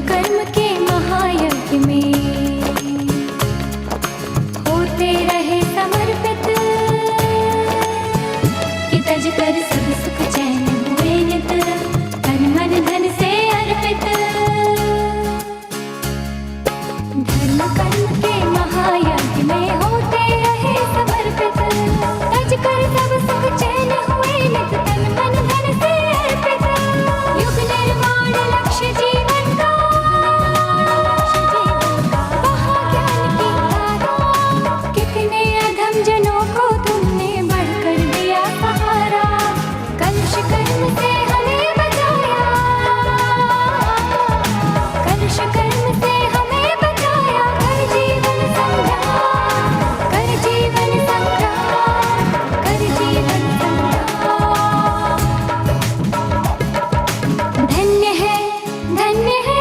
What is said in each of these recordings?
कर्म के महायज्ञ में होते रहे समर्पित, कि तज कर सब सुख चैन हुए नित, तन मन धन से अर्पित। धर्म कर्म के महायज्ञ में होते रहे समर्पित, तज कर सब सुख चैन हुए नित, तन मन धन से अर्पित। युग निर्माण लक्ष्य जीवन का, वहाँ ज्ञान की धारा, कितने अधम जनों को तुमने बढ़कर दिया सहारा। कलुष कर्म से हमें बचाया, कलुष कर्म से हमें बचाया। कर जीवन संग्राम, कर जीवन संग्राम, कर जीवन संग्राम। धन्य है, धन्य है।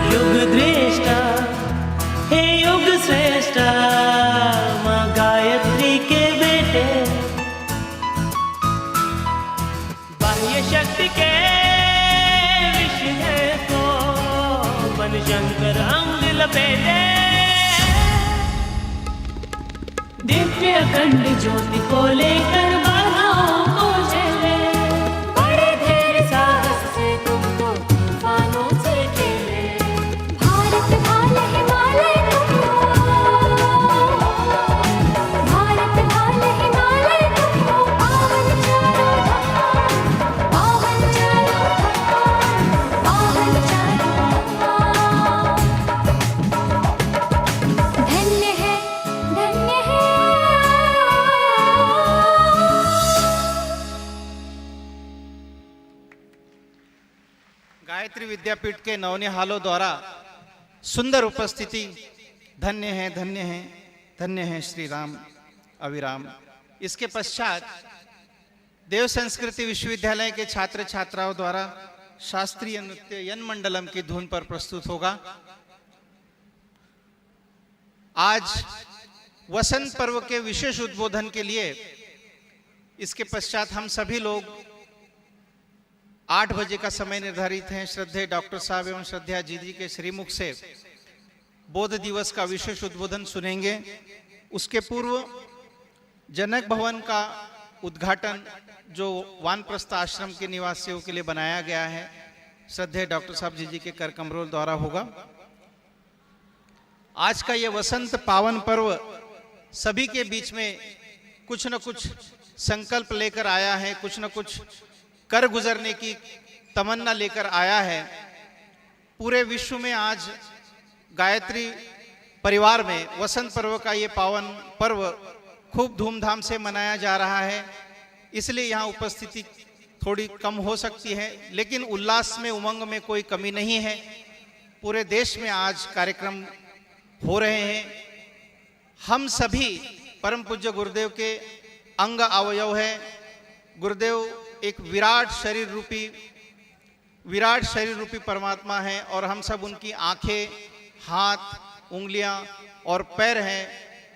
युग दृष्टा हे युग श्रेष्ठा, माँ गायत्री के बेटे, बाह्य शक्ति के विषय को बन शंकर अंग लपेटे। दिव्य अखंड ज्योति को लेकर बाधाओं को चले, बड़े धैर्य साहस से तुमको तूफानों से खेले। भारत भाल हिमालय तुमको, भारत भाल हिमालय तुमको, पावन चारों धाम, पावन चारों धाम, पावन चारों धाम। धन्य है, धन्य है। गायत्री विद्यापीठ के नवनिहालों द्वारा सुंदर उपस्थिति। धन्य है, धन्य है, धन्य है श्री राम अविराम। इसके पश्चात देव संस्कृति विश्वविद्यालय के छात्र छात्राओं द्वारा शास्त्रीय नृत्य यन मंडलम की धुन पर प्रस्तुत होगा। आज वसंत पर्व के विशेष उद्बोधन के लिए इसके पश्चात हम सभी लोग 8 बजे का समय निर्धारित है। श्रद्धेय डॉक्टर साहब एवं श्रद्धेय जी के श्रीमुख से बोध दिवस का विशेष उद्बोधन सुनेंगे। उसके पूर्व जनक भवन का उद्घाटन जो वानप्रस्थ आश्रम के निवासियों के लिए बनाया गया है, श्रद्धेय डॉक्टर साहब जी के कर कमरोल द्वारा होगा। आज का ये वसंत पावन पर्व सभी के बीच में कुछ न कुछ संकल्प लेकर आया है, कुछ न कुछ कर गुजरने की तमन्ना लेकर आया है। पूरे विश्व में आज गायत्री परिवार में वसंत पर्व का ये पावन पर्व खूब धूमधाम से मनाया जा रहा है। इसलिए यहाँ उपस्थिति थोड़ी कम हो सकती है, लेकिन उल्लास में उमंग में कोई कमी नहीं है। पूरे देश में आज कार्यक्रम हो रहे हैं। हम सभी परम पूज्य गुरुदेव के अंग अवयव है। गुरुदेव एक विराट शरीर रूपी परमात्मा है और हम सब उनकी आंखें, हाथ, उंगलियां और पैर हैं।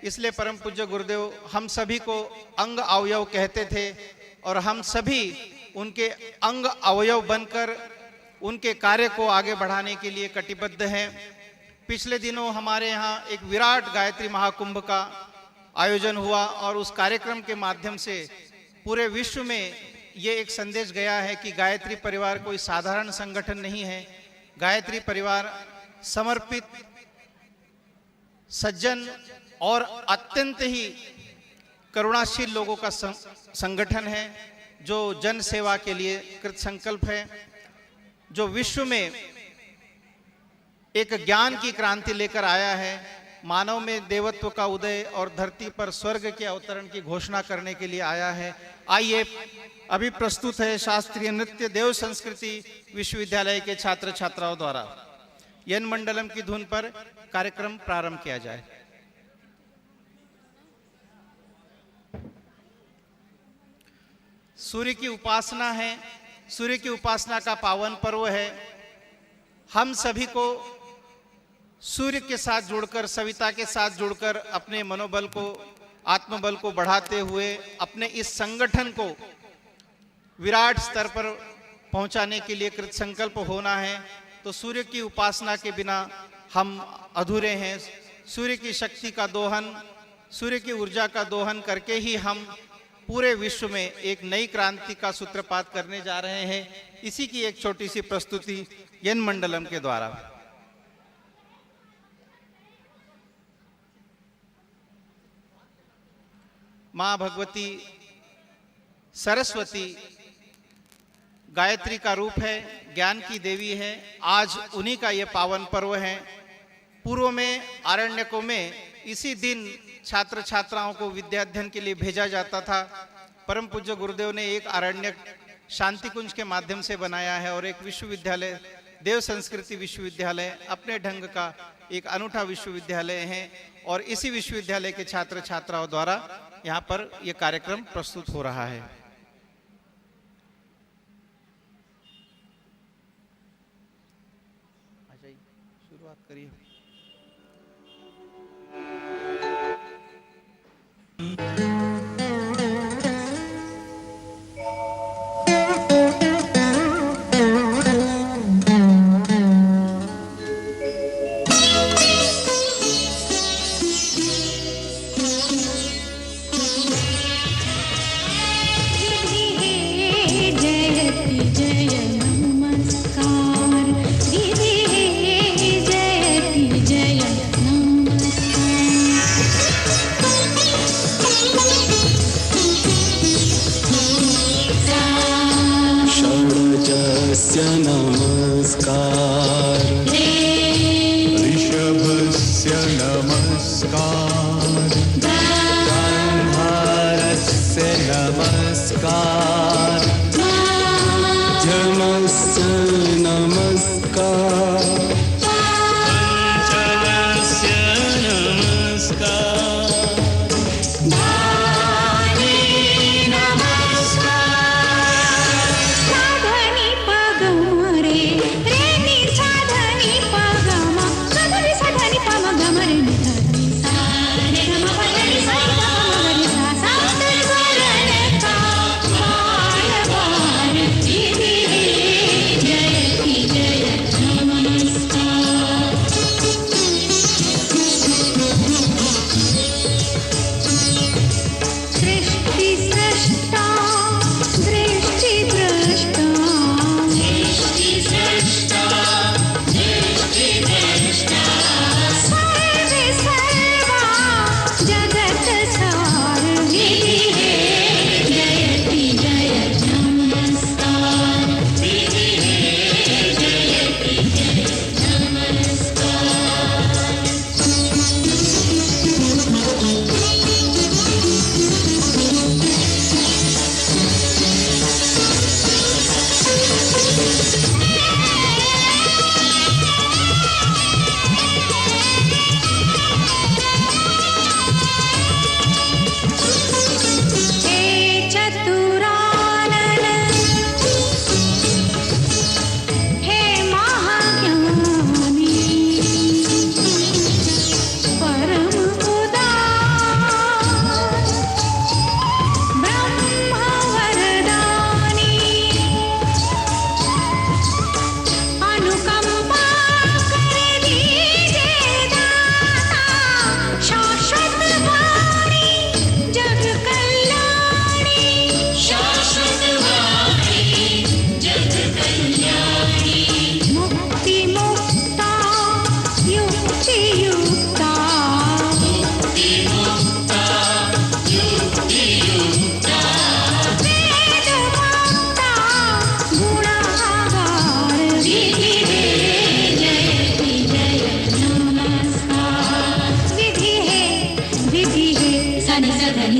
इसलिए परम पूज्य गुरुदेव हम सभी को अंग अवयव कहते थे और हम सभी उनके अंग अवयव बनकर उनके कार्य को आगे बढ़ाने के लिए कटिबद्ध हैं। पिछले दिनों हमारे यहाँ एक विराट गायत्री महाकुंभ का आयोजन हुआ और उस कार्यक्रम के माध्यम से पूरे विश्व में ये एक संदेश गया है कि गायत्री परिवार कोई साधारण संगठन नहीं है। गायत्री परिवार समर्पित, सज्जन और अत्यंत ही करुणाशील लोगों का संगठन है, जो जन सेवा के लिए कृत संकल्प है, जो विश्व में एक ज्ञान की क्रांति लेकर आया है। मानव में देवत्व का उदय और धरती पर स्वर्ग के अवतरण की घोषणा करने के लिए आया है। आइए अभी प्रस्तुत है शास्त्रीय नृत्य देव संस्कृति विश्वविद्यालय के छात्र छात्राओं द्वारा। यन मंडलम की धुन पर कार्यक्रम प्रारंभ किया जाए। सूर्य की उपासना है, सूर्य की उपासना का पावन पर्व है। हम सभी को सूर्य के साथ जुड़कर, सविता के साथ जुड़कर अपने मनोबल को, आत्मबल को बढ़ाते हुए अपने इस संगठन को विराट स्तर पर पहुंचाने के लिए कृत संकल्प होना है। तो सूर्य की उपासना के बिना हम अधूरे हैं। सूर्य की शक्ति का दोहन, सूर्य की ऊर्जा का दोहन करके ही हम पूरे विश्व में एक नई क्रांति का सूत्रपात करने जा रहे हैं। इसी की एक छोटी सी प्रस्तुति यन मंडलम के द्वारा। मां भगवती सरस्वती गायत्री का रूप है, ज्ञान की देवी है। आज उन्हीं का ये पावन पर्व है। पूर्व में आरण्यकों में इसी दिन छात्र छात्राओं को विद्या अध्ययन के लिए भेजा जाता था। परम पूज्य गुरुदेव ने एक आरण्यक शांति कुंज के माध्यम से बनाया है और एक विश्वविद्यालय देव संस्कृति विश्वविद्यालय अपने ढंग का एक अनूठा विश्वविद्यालय है। और इसी विश्वविद्यालय के छात्र छात्राओं द्वारा यहाँ पर यह कार्यक्रम प्रस्तुत हो रहा है। शुरुआत करिए। नमस्कार ऋषभस्य नमस्कार गान्धारस्य नमस्कार जमस्य नमस्कार पंचमस्य नमस्कार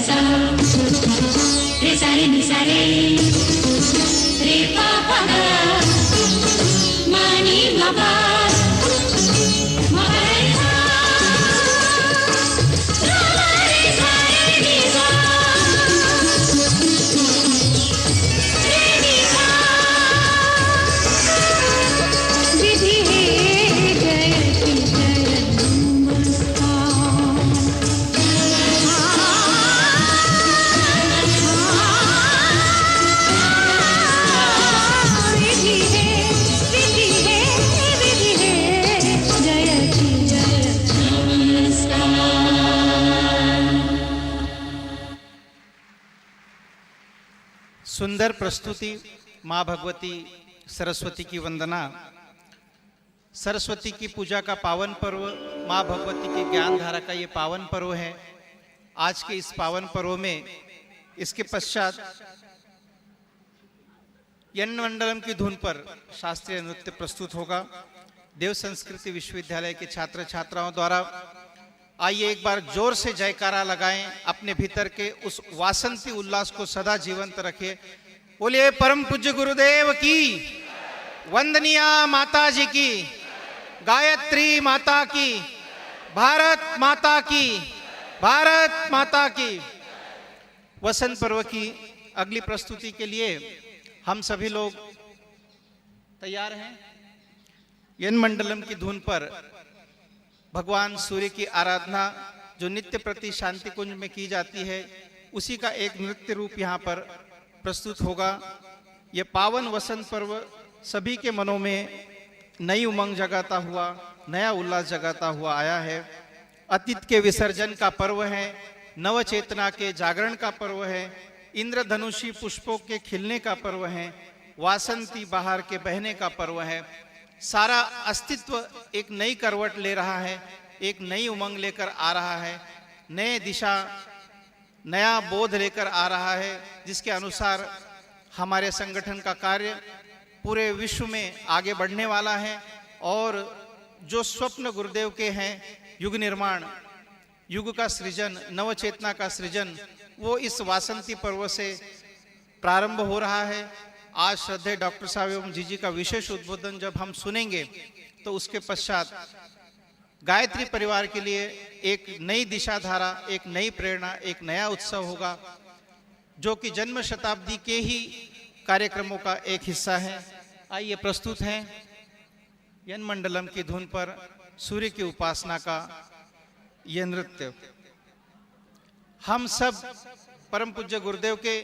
सा रे सा रे नि सा रे पा पा गा मा नि मा पा मा पा रे सा रा रे सा रे नि सा रे नि सा विधि है जयति सुंदर प्रस्तुति माँ भगवती सरस्वती की वंदना, सरस्वती की पूजा का पावन पर्व, माँ भगवती की ज्ञान धारा का ये पावन पर्व है। आज के इस पावन पर्व में इसके पश्चात यन मंडलम की धुन पर शास्त्रीय नृत्य प्रस्तुत होगा देव संस्कृति विश्वविद्यालय के छात्र छात्राओं द्वारा। आइए एक बार जोर से जयकारा लगाएं, अपने भीतर के उस वासंती उल्लास को सदा जीवंत रखें। बोलिए परम पूज्य गुरुदेव की, वंदनीय माता जी की, गायत्री माता की, भारत माता की, भारत माता की। वसंत पर्व की अगली प्रस्तुति के लिए हम सभी लोग तैयार हैं। यन मंडलम की धुन पर भगवान सूर्य की आराधना जो नित्य प्रति शांति कुंज में की जाती है, उसी का एक नृत्य रूप यहाँ पर प्रस्तुत होगा। ये पावन वसंत पर्व सभी के मनों में नई उमंग जगाता हुआ, नया उल्लास जगाता हुआ आया है। अतीत के विसर्जन का पर्व है, नव चेतना के जागरण का पर्व है, इंद्रधनुषी पुष्पों के खिलने का पर्व है, वासंती बहार के बहने का पर्व है। सारा अस्तित्व एक नई करवट ले रहा है, एक नई उमंग लेकर आ रहा है, नए दिशा, नया बोध लेकर आ रहा है, जिसके अनुसार हमारे संगठन का कार्य पूरे विश्व में आगे बढ़ने वाला है। और जो स्वप्न गुरुदेव के हैं, युग निर्माण, युग का सृजन, नव चेतना का सृजन, वो इस वासंती पर्व से प्रारंभ हो रहा है। आज श्रद्धेय डॉक्टर साहब एवं जीजी का विशेष उद्बोधन जब हम सुनेंगे तो उसके पश्चात गायत्री परिवार के लिए एक नई दिशा धारा, एक नई प्रेरणा, एक नया उत्सव होगा, जो कि जन्म शताब्दी के ही कार्यक्रमों का एक हिस्सा है। आइए प्रस्तुत हैं यन मंडलम की धुन पर सूर्य की उपासना का यह नृत्य। हम सब परम पूज्य गुरुदेव के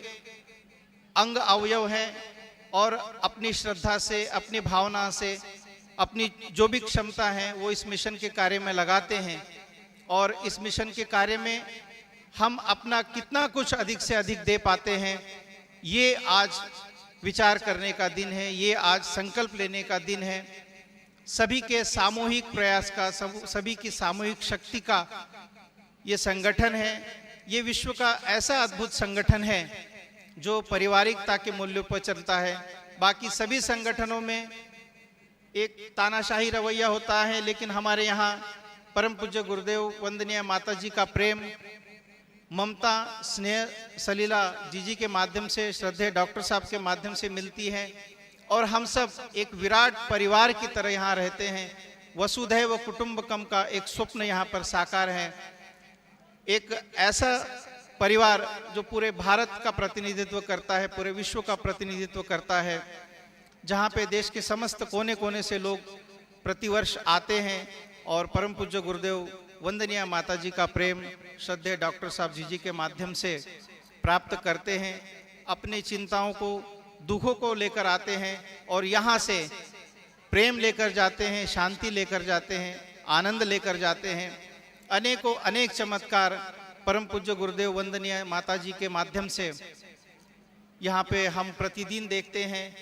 अंग अवयव हैं और अपनी श्रद्धा से, अपनी भावना से, अपनी जो भी क्षमता है वो इस मिशन के कार्य में लगाते हैं। और इस मिशन के कार्य में हम अपना कितना कुछ अधिक से अधिक दे पाते हैं, ये आज विचार करने का दिन है, ये आज संकल्प लेने का दिन है। सभी के सामूहिक प्रयास का, सभी की सामूहिक शक्ति का ये संगठन है। ये विश्व का ऐसा अद्भुत संगठन है जो पारिवारिकता के मूल्यों पर चलता है। बाकी सभी संगठनों में एक तानाशाही रवैया होता है, लेकिन हमारे यहाँ परम पूज्य गुरुदेव वंदनीय माता जी का प्रेम, ममता, स्नेह सलीला जीजी के माध्यम से, श्रद्धेय डॉक्टर साहब के माध्यम से मिलती है। और हम सब एक विराट परिवार की तरह यहाँ रहते हैं। वसुधैव कुटुंबकम का एक स्वप्न यहाँ पर साकार है। एक ऐसा परिवार जो पूरे भारत का प्रतिनिधित्व करता है, पूरे विश्व का प्रतिनिधित्व करता है, जहाँ पे देश के समस्त कोने कोने से लोग प्रतिवर्ष आते हैं और परम पूज्य गुरुदेव वंदनीय माता जी का प्रेम श्रद्धेय डॉक्टर साहब जी के माध्यम से प्राप्त करते हैं। अपनी चिंताओं को, दुखों को लेकर आते हैं और यहाँ से प्रेम लेकर जाते हैं, शांति लेकर जाते हैं, आनंद लेकर जाते हैं। अनेकों अनेक चमत्कार परम पूज्य गुरुदेव वंदनीय माता जी के माध्यम से यहाँ पे हम प्रतिदिन देखते हैं।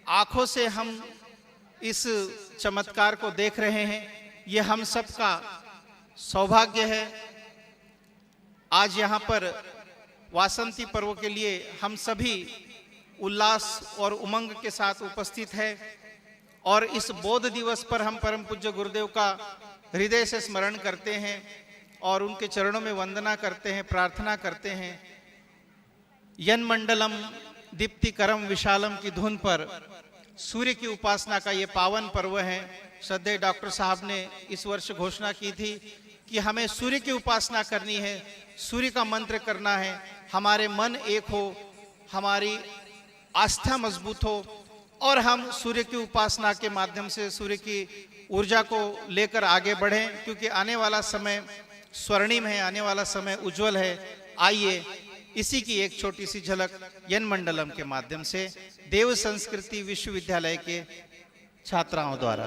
आँखों से हम इस चमत्कार को देख रहे हैं। ये हम सबका सौभाग्य है। आज यहाँ पर वासंती पर्व के लिए हम सभी उल्लास और उमंग के साथ उपस्थित है और इस बोध दिवस पर हम परम पूज्य गुरुदेव का हृदय से स्मरण करते हैं। और उनके चरणों में वंदना करते हैं, प्रार्थना करते हैं। यन मंडलम दीप्तिकरम विशालम की धुन पर सूर्य की उपासना का ये पावन पर्व है। श्रद्धेय डॉक्टर साहब ने इस वर्ष घोषणा की थी कि हमें सूर्य की उपासना करनी है, सूर्य का मंत्र करना है, हमारे मन एक हो, हमारी आस्था मजबूत हो और हम सूर्य की उपासना के माध्यम से सूर्य की ऊर्जा को लेकर आगे बढ़ें, क्योंकि आने वाला समय स्वर्णिम है, आने वाला समय उज्जवल है। आइए इसी की एक छोटी सी झलक यन मंडलम के माध्यम से देव संस्कृति विश्वविद्यालय के छात्राओं द्वारा।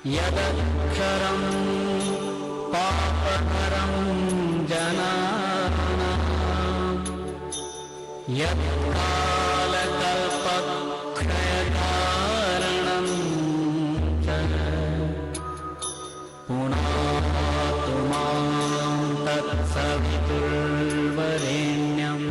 यदक्षरं पापहरं जनानां यत्कालकल्पक्षयकारणं च पुनातु मां तत्सवितुर्वरेण्यम्।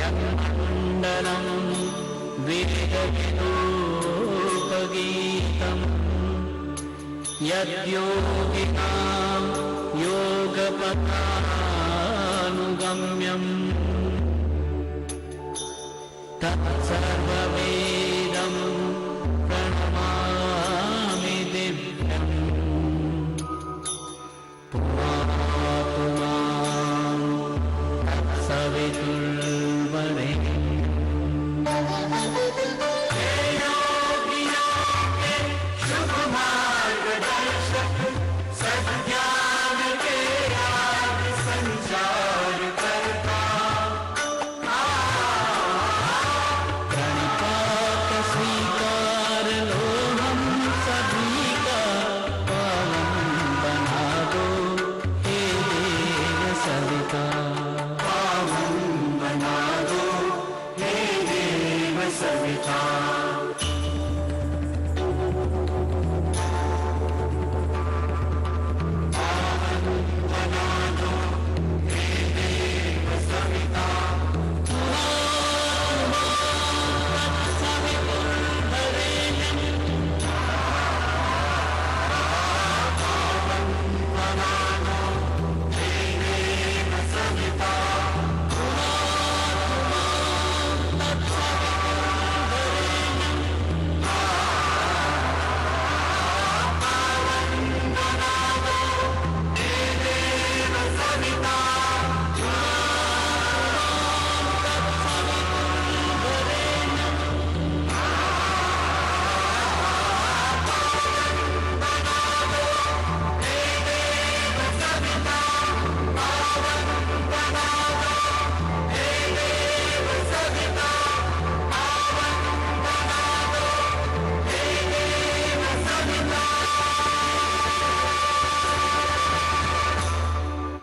यन्मण्डलं वेदविदोपगीतं यद्योगिनां योगपथानुगम्यं तत्सर्ववेदं प्रणमामि दिव्यम्। पुनातु मां तत्सवितुर्वरेण्यम्। प्रणिपात श्री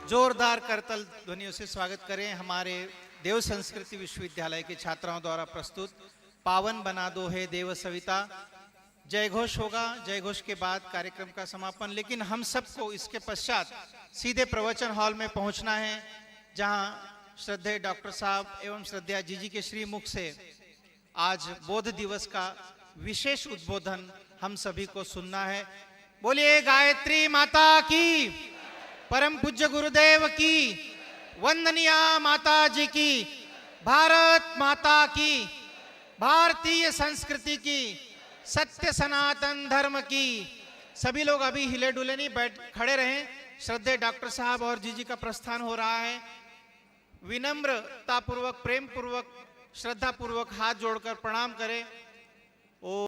जोरदार करतल ध्वनियों से स्वागत करें हमारे देव संस्कृति विश्वविद्यालय के छात्राओं द्वारा प्रस्तुत पावन बना दो है देव सविता। जय घोष होगा, जय घोष के बाद कार्यक्रम का समापन, लेकिन हम सबको इसके पश्चात सीधे प्रवचन हॉल में पहुंचना है, जहां श्रद्धेय डॉक्टर साहब एवं श्रद्धेय जीजी के श्रीमुख से आज बोध दिवस का विशेष उद्बोधन हम सभी को सुनना है। बोलिए गायत्री माता की, परम पूज्य गुरुदेव की, वंदनीय माता जी की, भारत माता की, भारतीय संस्कृति की, सत्य सनातन धर्म की। सभी लोग अभी हिले डुले नहीं, खड़े रहें। श्रद्धेय डॉक्टर साहब और जीजी का प्रस्थान हो रहा है। विनम्रता पूर्वक, प्रेम पूर्वक, श्रद्धा पूर्वक हाथ जोड़कर प्रणाम करें। ओ